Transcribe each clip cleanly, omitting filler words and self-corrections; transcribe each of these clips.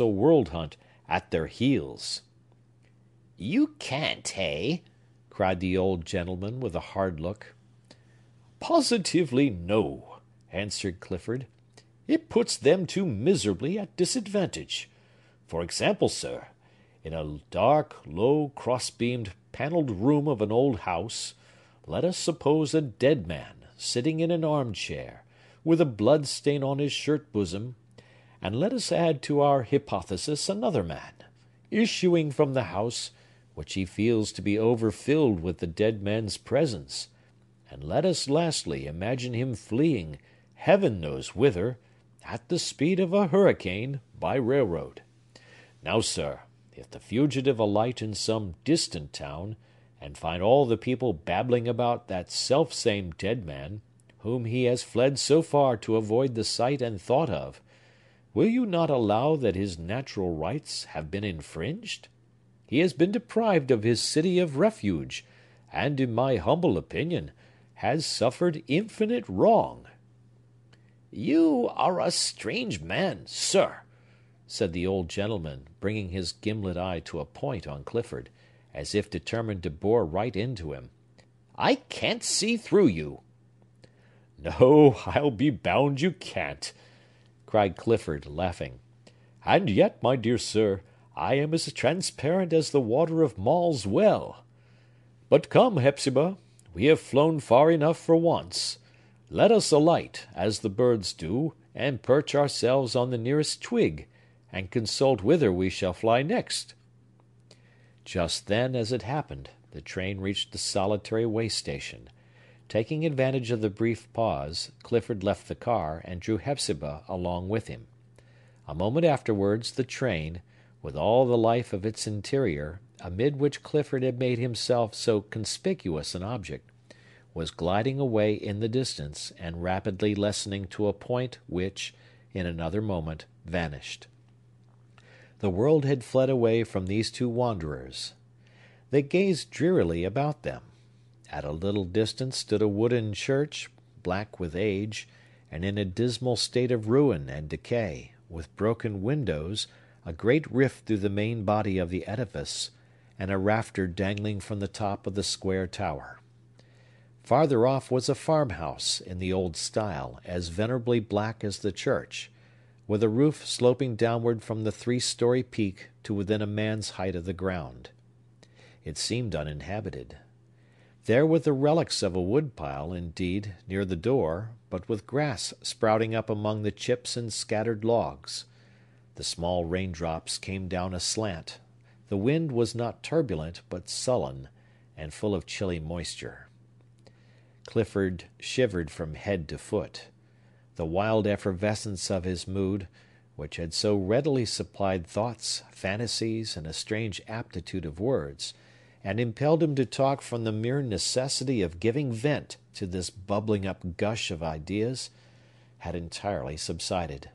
a world hunt at their heels." "You can't, hey?" cried the old gentleman, with a hard look. "Positively no," answered Clifford. "It puts them too miserably at disadvantage. For example, sir, in a dark, low, cross-beamed, paneled room of an old house, let us suppose a dead man, sitting in an arm-chair, with a blood-stain on his shirt-bosom, and let us add to our hypothesis another man, issuing from the house, which he feels to be overfilled with the dead man's presence, and let us lastly imagine him fleeing, heaven knows whither, at the speed of a hurricane, by railroad. Now, sir, if the fugitive alight in some distant town, and find all the people babbling about that self-same dead man, whom he has fled so far to avoid the sight and thought of, will you not allow that his natural rights have been infringed? He has been deprived of his city of refuge, and, in my humble opinion, has suffered infinite wrong." "You are a strange man, sir," said the old gentleman, bringing his gimlet eye to a point on Clifford, as if determined to bore right into him. "I can't see through you." "No, I'll be bound you can't," cried Clifford, laughing. "And yet, my dear sir, I am as transparent as the water of Maule's well. But come, Hepzibah, we have flown far enough for once. Let us alight, as the birds do, and perch ourselves on the nearest twig, and consult whither we shall fly next." Just then, as it happened, the train reached the solitary way station. Taking advantage of the brief pause, Clifford left the car, and drew Hepzibah along with him. A moment afterwards, the train, with all the life of its interior, amid which Clifford had made himself so conspicuous an object, was gliding away in the distance, and rapidly lessening to a point which, in another moment, vanished. The world had fled away from these two wanderers. They gazed drearily about them. At a little distance stood a wooden church, black with age, and in a dismal state of ruin and decay, with broken windows, a great rift through the main body of the edifice, and a rafter dangling from the top of the square tower. Farther off was a farmhouse, in the old style, as venerably black as the church, with a roof sloping downward from the 3-story peak to within a man's height of the ground. It seemed uninhabited. There were the relics of a woodpile, indeed, near the door, but with grass sprouting up among the chips and scattered logs. The small raindrops came down aslant. The wind was not turbulent, but sullen, and full of chilly moisture. Clifford shivered from head to foot. The wild effervescence of his mood, which had so readily supplied thoughts, fantasies, and a strange aptitude of words, and impelled him to talk from the mere necessity of giving vent to this bubbling up gush of ideas, had entirely subsided.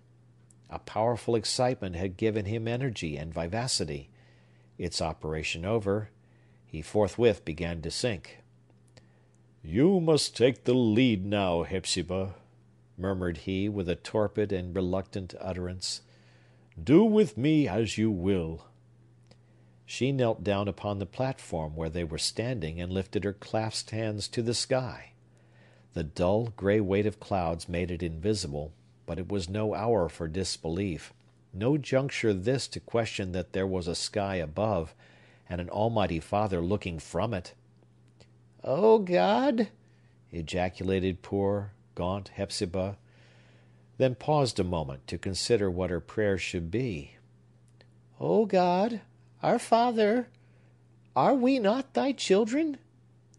A powerful excitement had given him energy and vivacity. Its operation over, he forthwith began to sink. "You must take the lead now, Hepzibah," murmured he, with a torpid and reluctant utterance. "Do with me as you will." She knelt down upon the platform where they were standing, and lifted her clasped hands to the sky. The dull, gray weight of clouds made it invisible, but it was no hour for disbelief, no juncture this to question that there was a sky above, and an Almighty Father looking from it. "O God!" ejaculated poor, gaunt Hepzibah, then paused a moment to consider what her prayer should be. "O God, our Father, are we not thy children?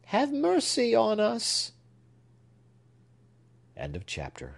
Have mercy on us." End of chapter.